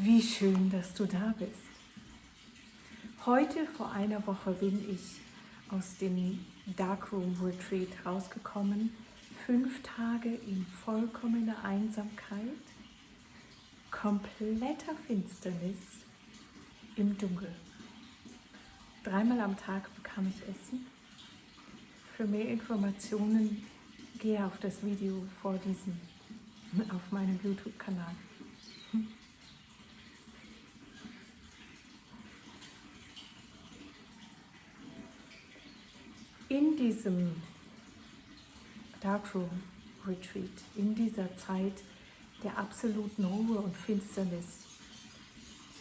Wie schön, dass du da bist. Heute vor einer Woche bin ich aus dem Darkroom Retreat rausgekommen. 5 Tage in vollkommener Einsamkeit, kompletter Finsternis im Dunkeln. 3-mal am Tag bekam ich Essen. Für mehr Informationen gehe auf das Video auf meinem YouTube-Kanal. In diesem Darkroom Retreat, in dieser Zeit der absoluten Ruhe und Finsternis,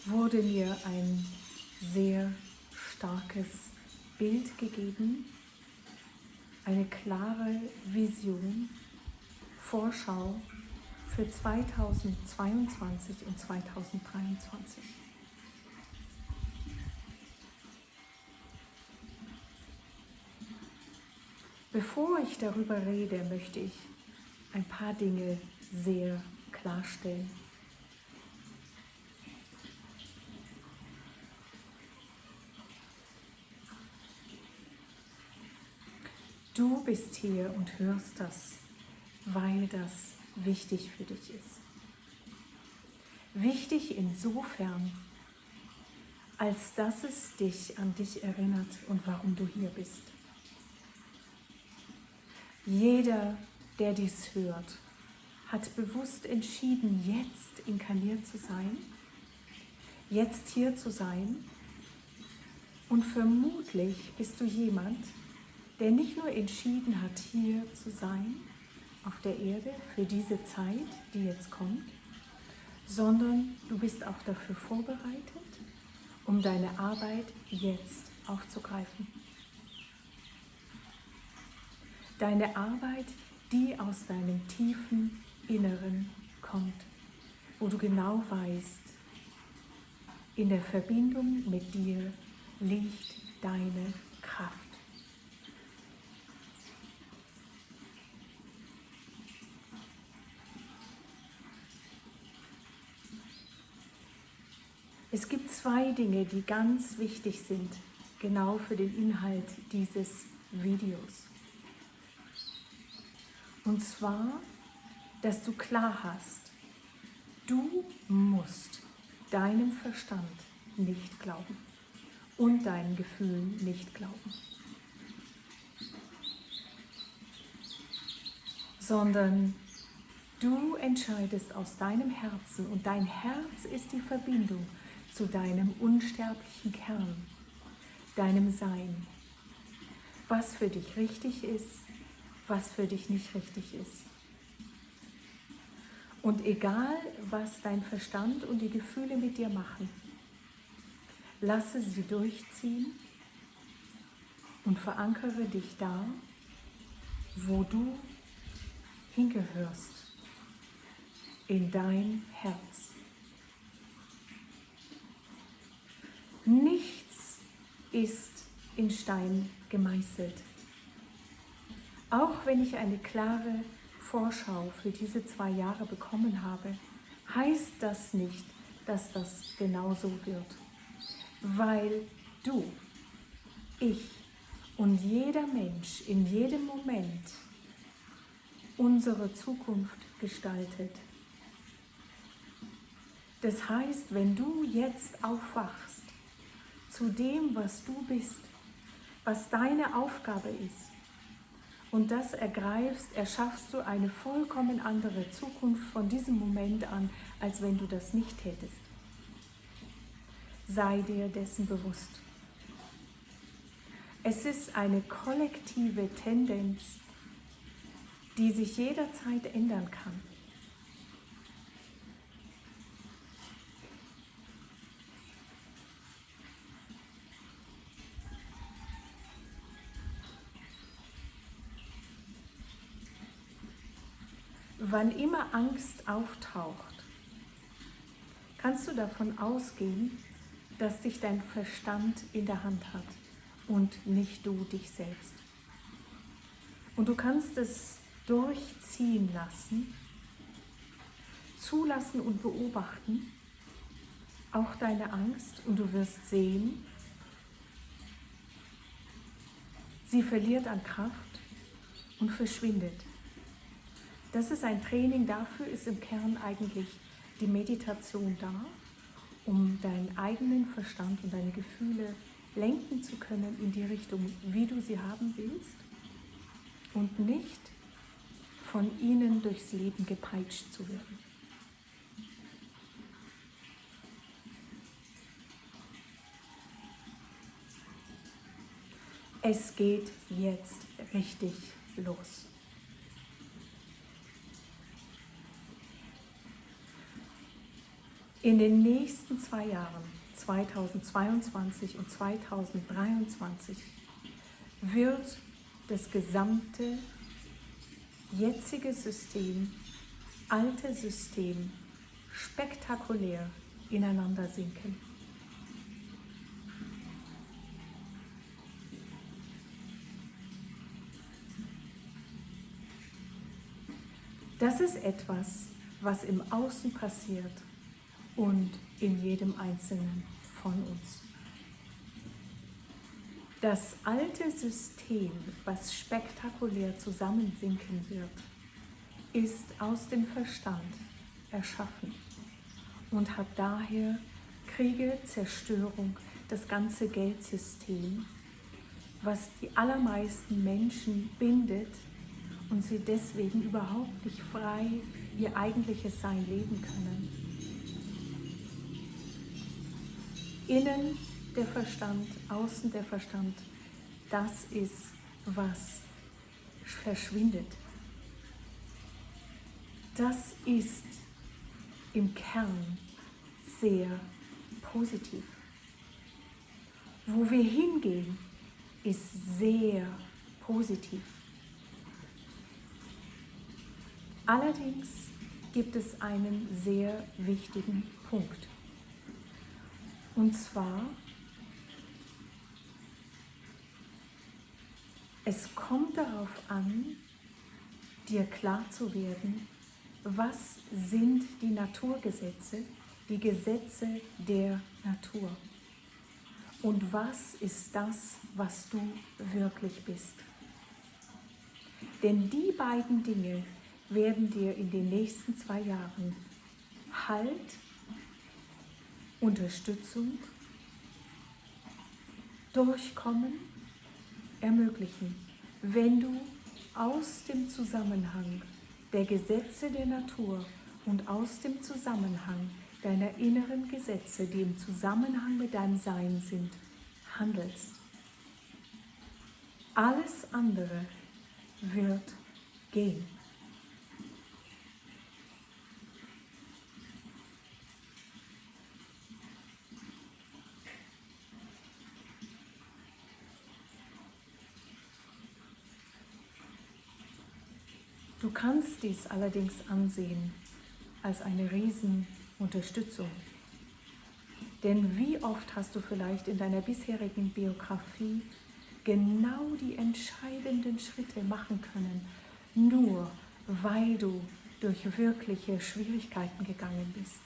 wurde mir ein sehr starkes Bild gegeben, eine klare Vision, Vorschau für 2022 und 2023. Bevor ich darüber rede, möchte ich ein paar Dinge sehr klarstellen. Du bist hier und hörst das, weil das wichtig für dich ist. Wichtig insofern, als dass es dich an dich erinnert und warum du hier bist. Jeder, der dies hört, hat bewusst entschieden, jetzt inkarniert zu sein, jetzt hier zu sein. Und vermutlich bist du jemand, der nicht nur entschieden hat, hier zu sein, auf der Erde, für diese Zeit, die jetzt kommt, sondern du bist auch dafür vorbereitet, um deine Arbeit jetzt aufzugreifen. Deine Arbeit, die aus deinem tiefen Inneren kommt, wo du genau weißt, in der Verbindung mit dir liegt deine Kraft. Es gibt 2 Dinge, die ganz wichtig sind, genau für den Inhalt dieses Videos. Und zwar, dass du klar hast, du musst deinem Verstand nicht glauben und deinen Gefühlen nicht glauben, sondern du entscheidest aus deinem Herzen und dein Herz ist die Verbindung zu deinem unsterblichen Kern, deinem Sein, was für dich richtig ist, was für dich nicht richtig ist. Und egal, was dein Verstand und die Gefühle mit dir machen, lasse sie durchziehen und verankere dich da, wo du hingehörst, in dein Herz. Nichts ist in Stein gemeißelt. Auch wenn ich eine klare Vorschau für diese 2 Jahre bekommen habe, heißt das nicht, dass das genauso wird. Weil du, ich und jeder Mensch in jedem Moment unsere Zukunft gestaltet. Das heißt, wenn du jetzt aufwachst zu dem, was du bist, was deine Aufgabe ist, und das ergreifst, erschaffst du eine vollkommen andere Zukunft von diesem Moment an, als wenn du das nicht tätest. Sei dir dessen bewusst. Es ist eine kollektive Tendenz, die sich jederzeit ändern kann. Wann immer Angst auftaucht, kannst du davon ausgehen, dass dich dein Verstand in der Hand hat und nicht du dich selbst. Und du kannst es durchziehen lassen, zulassen und beobachten auch deine Angst, und du wirst sehen, sie verliert an Kraft und verschwindet. Das ist ein Training, dafür ist im Kern eigentlich die Meditation da, um deinen eigenen Verstand und deine Gefühle lenken zu können in die Richtung, wie du sie haben willst und nicht von ihnen durchs Leben gepeitscht zu werden. Es geht jetzt richtig los. In den nächsten 2 Jahren, 2022 und 2023, wird das gesamte jetzige System, alte System, spektakulär ineinander sinken. Das ist etwas, was im Außen passiert und in jedem Einzelnen von uns. Das alte System, was spektakulär zusammensinken wird, ist aus dem Verstand erschaffen und hat daher Kriege, Zerstörung, das ganze Geldsystem, was die allermeisten Menschen bindet und sie deswegen überhaupt nicht frei ihr eigentliches Sein leben können. Innen der Verstand, außen der Verstand, das ist, was verschwindet. Das ist im Kern sehr positiv. Wo wir hingehen, ist sehr positiv. Allerdings gibt es einen sehr wichtigen Punkt. Und zwar, es kommt darauf an, dir klar zu werden, was sind die Naturgesetze, die Gesetze der Natur. Und was ist das, was du wirklich bist? Denn die beiden Dinge werden dir in den nächsten 2 Jahren Halt, Unterstützung, Durchkommen ermöglichen, wenn du aus dem Zusammenhang der Gesetze der Natur und aus dem Zusammenhang deiner inneren Gesetze, die im Zusammenhang mit deinem Sein sind, handelst. Alles andere wird gehen. Du kannst dies allerdings ansehen als eine Riesenunterstützung. Denn wie oft hast du vielleicht in deiner bisherigen Biografie genau die entscheidenden Schritte machen können, nur weil du durch wirkliche Schwierigkeiten gegangen bist.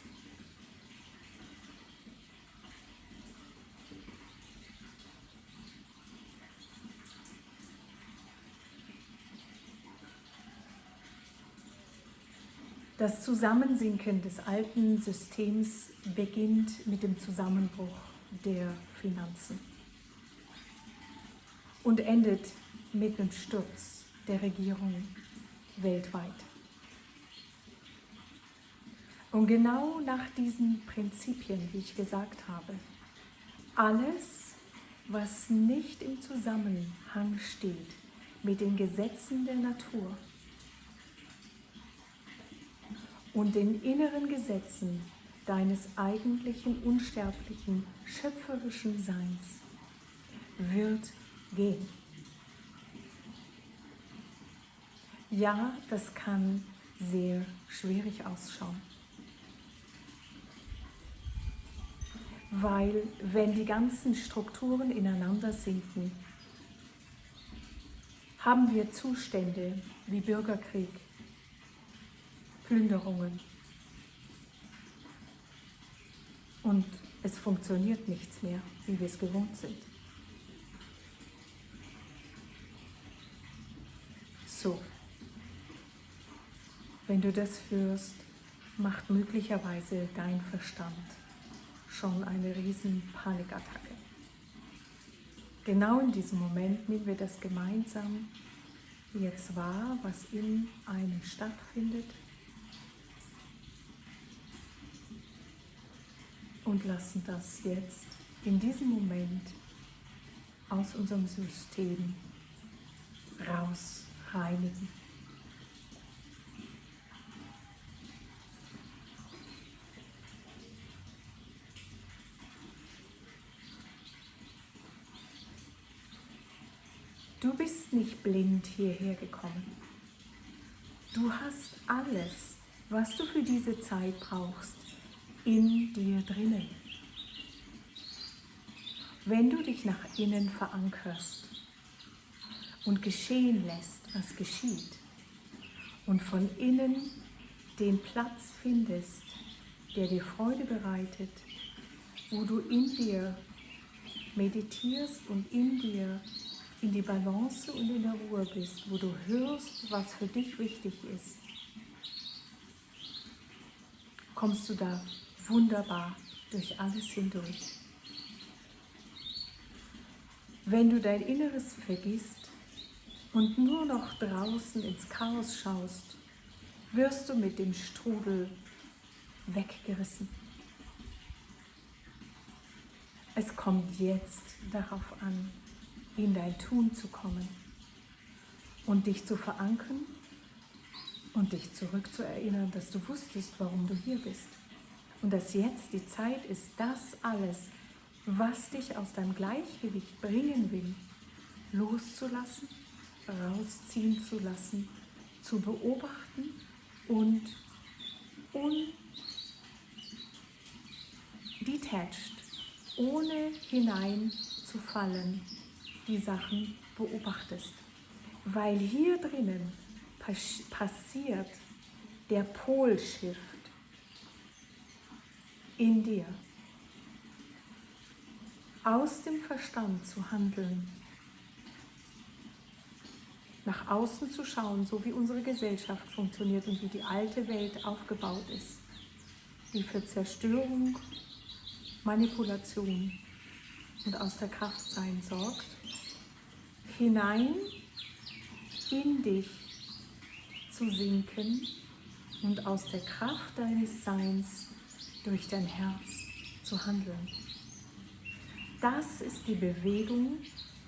Das Zusammensinken des alten Systems beginnt mit dem Zusammenbruch der Finanzen und endet mit dem Sturz der Regierung weltweit. Und genau nach diesen Prinzipien, wie ich gesagt habe, alles, was nicht im Zusammenhang steht mit den Gesetzen der Natur und den inneren Gesetzen deines eigentlichen, unsterblichen, schöpferischen Seins, wird gehen. Ja, das kann sehr schwierig ausschauen. Weil wenn die ganzen Strukturen ineinander sinken, haben wir Zustände wie Bürgerkrieg, Plünderungen und es funktioniert nichts mehr, wie wir es gewohnt sind. So, wenn du das führst, macht möglicherweise dein Verstand schon eine riesen Panikattacke. Genau in diesem Moment nehmen wir das gemeinsam jetzt wahr, was in einem stattfindet, und lassen das jetzt in diesem Moment aus unserem System raus reinigen. Du bist nicht blind hierher gekommen. Du hast alles, was du für diese Zeit brauchst, in dir drinnen. Wenn du dich nach innen verankerst und geschehen lässt, was geschieht, und von innen den Platz findest, der dir Freude bereitet, wo du in dir meditierst und in dir in die Balance und in der Ruhe bist, wo du hörst, was für dich wichtig ist, kommst du da wunderbar durch alles hindurch. Wenn du dein Inneres vergisst und nur noch draußen ins Chaos schaust, wirst du mit dem Strudel weggerissen. Es kommt jetzt darauf an, in dein Tun zu kommen und dich zu verankern und dich zurückzuerinnern, dass du wusstest, warum du hier bist. Und dass jetzt die Zeit ist, das alles, was dich aus deinem Gleichgewicht bringen will, loszulassen, rausziehen zu lassen, zu beobachten und undetached, ohne hineinzufallen, die Sachen beobachtest. Weil hier drinnen passiert der Polshift in dir. Aus dem Verstand zu handeln, nach außen zu schauen, so wie unsere Gesellschaft funktioniert und wie die alte Welt aufgebaut ist, die für Zerstörung, Manipulation und aus der Kraft sein sorgt, hinein in dich zu sinken und aus der Kraft deines Seins durch dein Herz zu handeln. Das ist die Bewegung,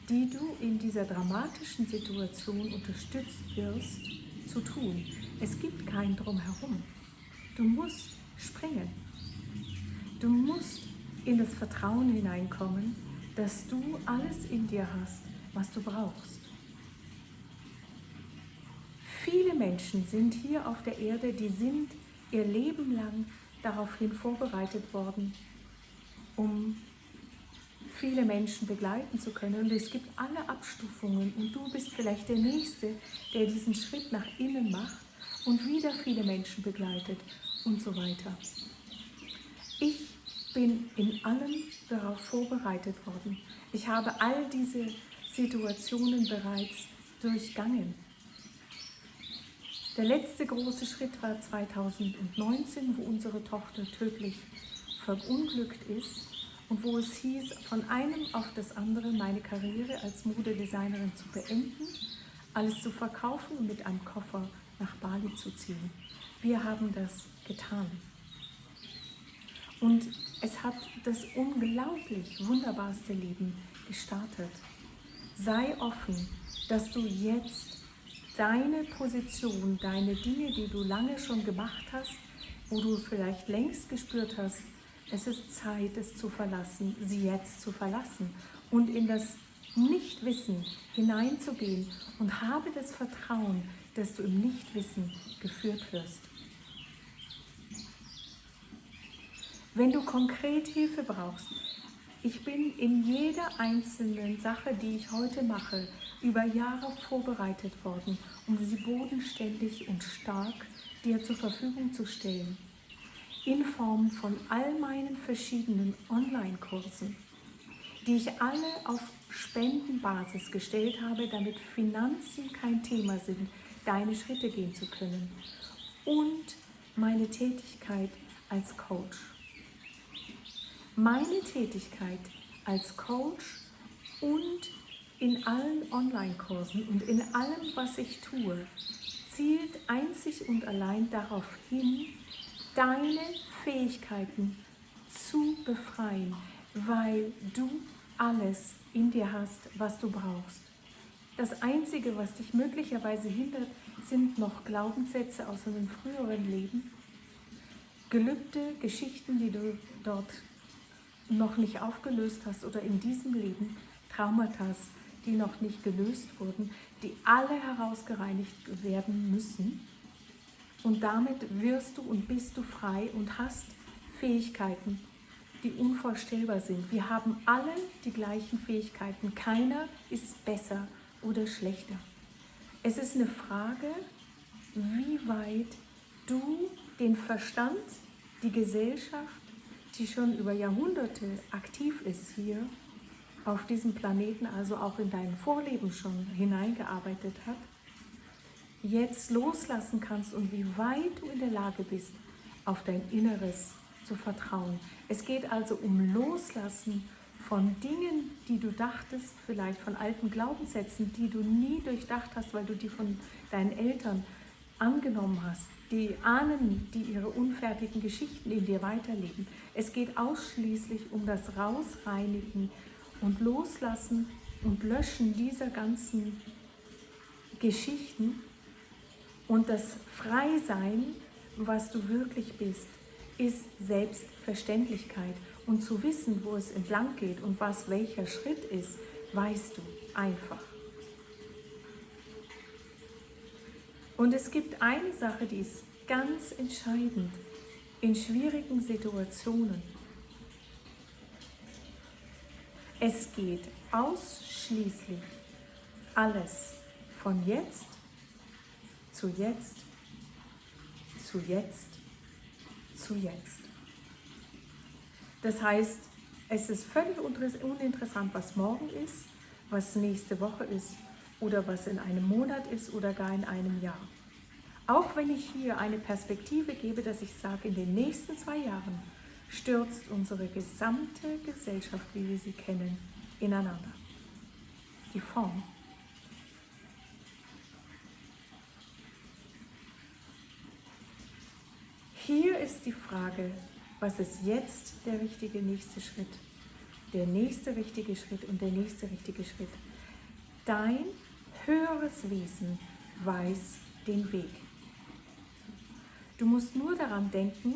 die du in dieser dramatischen Situation unterstützt wirst, zu tun. Es gibt kein Drumherum. Du musst springen. Du musst in das Vertrauen hineinkommen, dass du alles in dir hast, was du brauchst. Viele Menschen sind hier auf der Erde, die sind ihr Leben lang daraufhin vorbereitet worden, um viele Menschen begleiten zu können. Und es gibt alle Abstufungen und du bist vielleicht der Nächste, der diesen Schritt nach innen macht und wieder viele Menschen begleitet und so weiter. Ich bin in allem darauf vorbereitet worden. Ich habe all diese Situationen bereits durchgangen. Der letzte große Schritt war 2019, wo unsere Tochter tödlich verunglückt ist und wo es hieß, von einem auf das andere meine Karriere als Modedesignerin zu beenden, alles zu verkaufen und mit einem Koffer nach Bali zu ziehen. Wir haben das getan. Und es hat das unglaublich wunderbarste Leben gestartet. Sei offen, dass du jetzt deine Position, deine Dinge, die du lange schon gemacht hast, wo du vielleicht längst gespürt hast, es ist Zeit, es zu verlassen, sie jetzt zu verlassen und in das Nichtwissen hineinzugehen und habe das Vertrauen, dass du im Nichtwissen geführt wirst. Wenn du konkret Hilfe brauchst, ich bin in jeder einzelnen Sache, die ich heute mache, über Jahre vorbereitet worden, um sie bodenständig und stark dir zur Verfügung zu stellen. in Form von all meinen verschiedenen Online-Kursen, die ich alle auf Spendenbasis gestellt habe, damit Finanzen kein Thema sind, deine Schritte gehen zu können. Und meine Tätigkeit als Coach. Meine Tätigkeit als Coach und in allen Online-Kursen und in allem, was ich tue, zielt einzig und allein darauf hin, deine Fähigkeiten zu befreien, weil du alles in dir hast, was du brauchst. Das Einzige, was dich möglicherweise hindert, sind noch Glaubenssätze aus einem früheren Leben, Gelübde, Geschichten, die du dort noch nicht aufgelöst hast oder in diesem Leben Traumata, die noch nicht gelöst wurden, die alle herausgereinigt werden müssen. Und damit wirst du und bist du frei und hast Fähigkeiten, die unvorstellbar sind. Wir haben alle die gleichen Fähigkeiten. Keiner ist besser oder schlechter. Es ist eine Frage, wie weit du den Verstand, die Gesellschaft, die schon über Jahrhunderte aktiv ist hier auf diesem Planeten, also auch in dein Vorleben schon hineingearbeitet hat, jetzt loslassen kannst und wie weit du in der Lage bist, auf dein Inneres zu vertrauen. Es geht also um Loslassen von Dingen, die du dachtest, vielleicht von alten Glaubenssätzen, die du nie durchdacht hast, weil du die von deinen Eltern angenommen hast, die Ahnen, die ihre unfertigen Geschichten in dir weiterleben. Es geht ausschließlich um das Rausreinigen und Loslassen und Löschen dieser ganzen Geschichten und das Freisein, was du wirklich bist, ist Selbstverständlichkeit. Und zu wissen, wo es entlang geht und was welcher Schritt ist, weißt du einfach. Und es gibt eine Sache, die ist ganz entscheidend in schwierigen Situationen. Es geht ausschließlich alles von jetzt zu jetzt, zu jetzt, zu jetzt. Das heißt, es ist völlig uninteressant, was morgen ist, was nächste Woche ist oder was in einem Monat ist oder gar in einem Jahr. Auch wenn ich hier eine Perspektive gebe, dass ich sage, in den nächsten 2 Jahren stürzt unsere gesamte Gesellschaft, wie wir sie kennen, ineinander. Die Form. Hier ist die Frage, was ist jetzt der richtige nächste Schritt? Der nächste richtige Schritt und der nächste richtige Schritt. Dein höheres Wesen weiß den Weg. Du musst nur daran denken,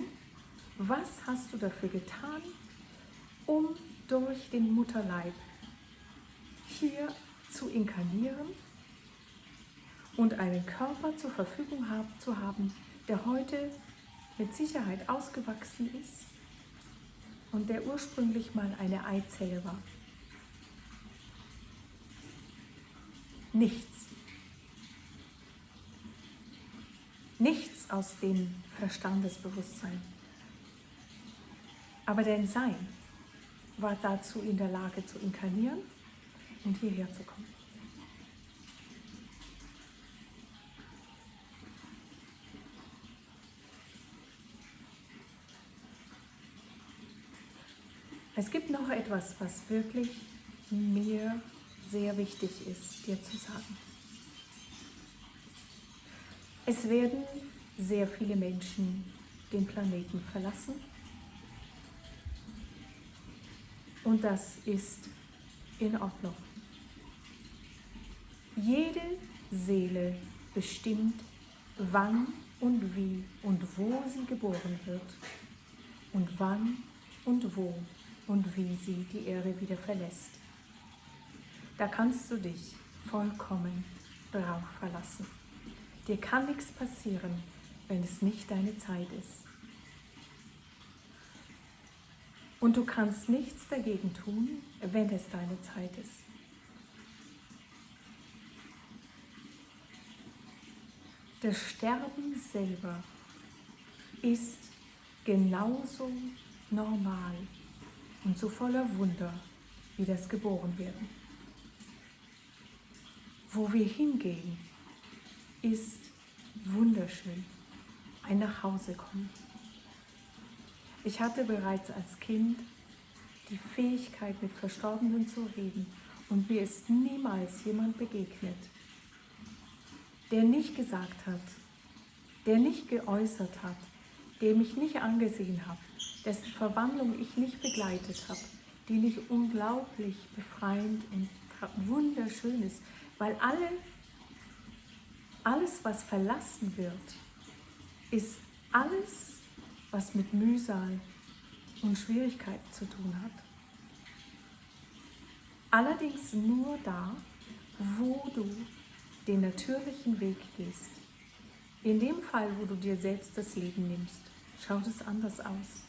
was hast du dafür getan, um durch den Mutterleib hier zu inkarnieren und einen Körper zur Verfügung zu haben, der heute mit Sicherheit ausgewachsen ist und der ursprünglich mal eine Eizelle war. Nichts. Nichts aus dem Verstandesbewusstsein. Aber dein Sein war dazu in der Lage zu inkarnieren und hierher zu kommen. Es gibt noch etwas, was wirklich mir sehr wichtig ist, dir zu sagen. Es werden sehr viele Menschen den Planeten verlassen und das ist in Ordnung. Jede Seele bestimmt, wann und wie und wo sie geboren wird und wann und wo und wie sie die Erde wieder verlässt. Da kannst du dich vollkommen darauf verlassen. Dir kann nichts passieren, wenn es nicht deine Zeit ist. Und du kannst nichts dagegen tun, wenn es deine Zeit ist. Das Sterben selber ist genauso normal und so voller Wunder wie das Geborenwerden. Wo wir hingehen, ist wunderschön. Ein Nachhausekommen. Ich hatte bereits als Kind die Fähigkeit, mit Verstorbenen zu reden, und mir ist niemals jemand begegnet, der nicht gesagt hat, der nicht geäußert hat, dem ich nicht angesehen habe, dessen Verwandlung ich nicht begleitet habe, die nicht unglaublich befreiend und wunderschön ist, weil alles, was verlassen wird, ist alles, was mit Mühsal und Schwierigkeiten zu tun hat. Allerdings nur da, wo du den natürlichen Weg gehst. In dem Fall, wo du dir selbst das Leben nimmst, schaut es anders aus,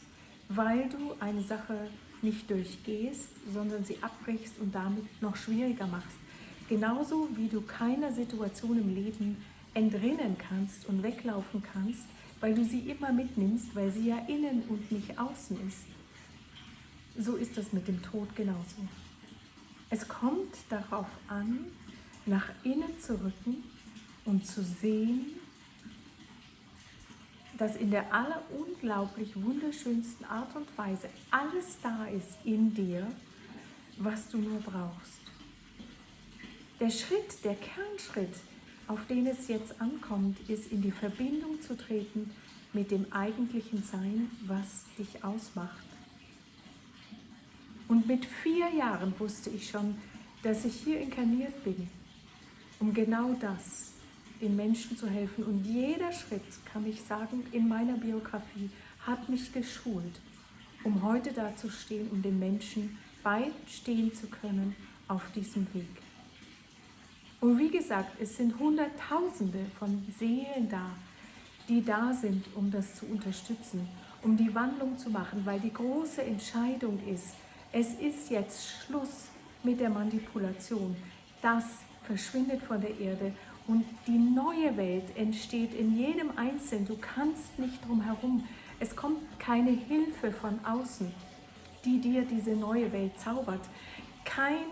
weil du eine Sache nicht durchgehst, sondern sie abbrichst und damit noch schwieriger machst. Genauso wie du keiner Situation im Leben entrinnen kannst und weglaufen kannst, weil du sie immer mitnimmst, weil sie ja innen und nicht außen ist. So ist das mit dem Tod genauso. Es kommt darauf an, nach innen zu rücken und zu sehen, dass in der allerunglaublich wunderschönsten Art und Weise alles da ist in dir, was du nur brauchst. Der Schritt, der Kernschritt, auf den es jetzt ankommt, ist, in die Verbindung zu treten mit dem eigentlichen Sein, was dich ausmacht. Und mit 4 Jahren wusste ich schon, dass ich hier inkarniert bin, um genau das, den Menschen zu helfen. Und jeder Schritt, kann ich sagen, in meiner Biografie hat mich geschult, um heute da zu stehen, um den Menschen beistehen zu können auf diesem Weg. Und wie gesagt, es sind Hunderttausende von Seelen da, die da sind, um das zu unterstützen, um die Wandlung zu machen, weil die große Entscheidung ist, es ist jetzt Schluss mit der Manipulation. Das verschwindet von der Erde und die neue Welt entsteht in jedem Einzelnen. Du kannst nicht drum herum. Es kommt keine Hilfe von außen, die dir diese neue Welt zaubert. Kein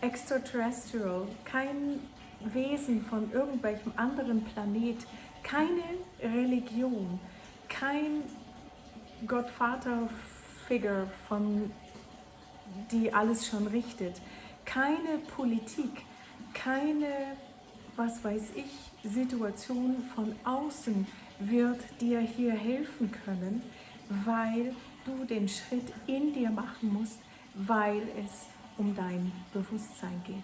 Extraterrestrial, kein Wesen von irgendwelchem anderen Planet, keine Religion, kein Gottvater-Figure, die alles schon richtet, keine Politik, keine, was weiß ich, Situation von außen wird dir hier helfen können, weil du den Schritt in dir machen musst, weil es um dein Bewusstsein geht.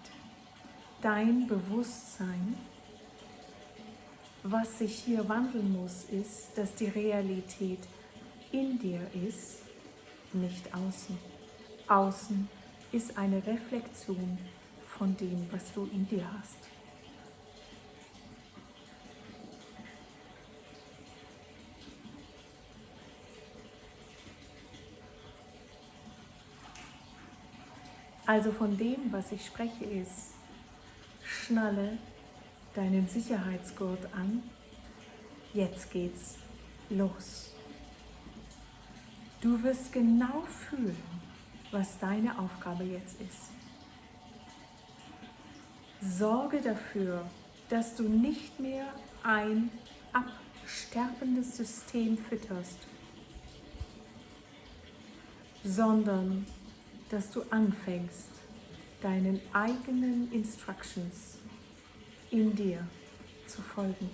Dein Bewusstsein, was sich hier wandeln muss, ist, dass die Realität in dir ist, nicht außen. Außen ist eine Reflexion von dem, was du in dir hast. Also von dem, was ich spreche, ist, schnalle deinen Sicherheitsgurt an, jetzt geht's los. Du wirst genau fühlen, was deine Aufgabe jetzt ist. Sorge dafür, dass du nicht mehr ein absterbendes System fütterst, sondern dass du anfängst, deinen eigenen Instructions in dir zu folgen.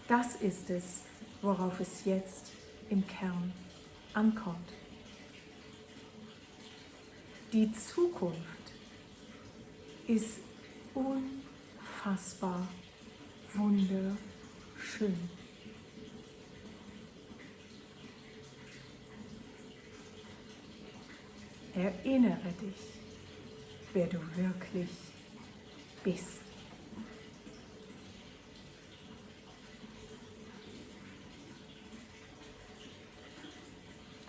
Das ist es, worauf es jetzt im Kern ankommt. Die Zukunft ist unfassbar wunderschön. Erinnere dich, wer du wirklich bist.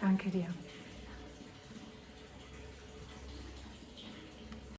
Danke dir.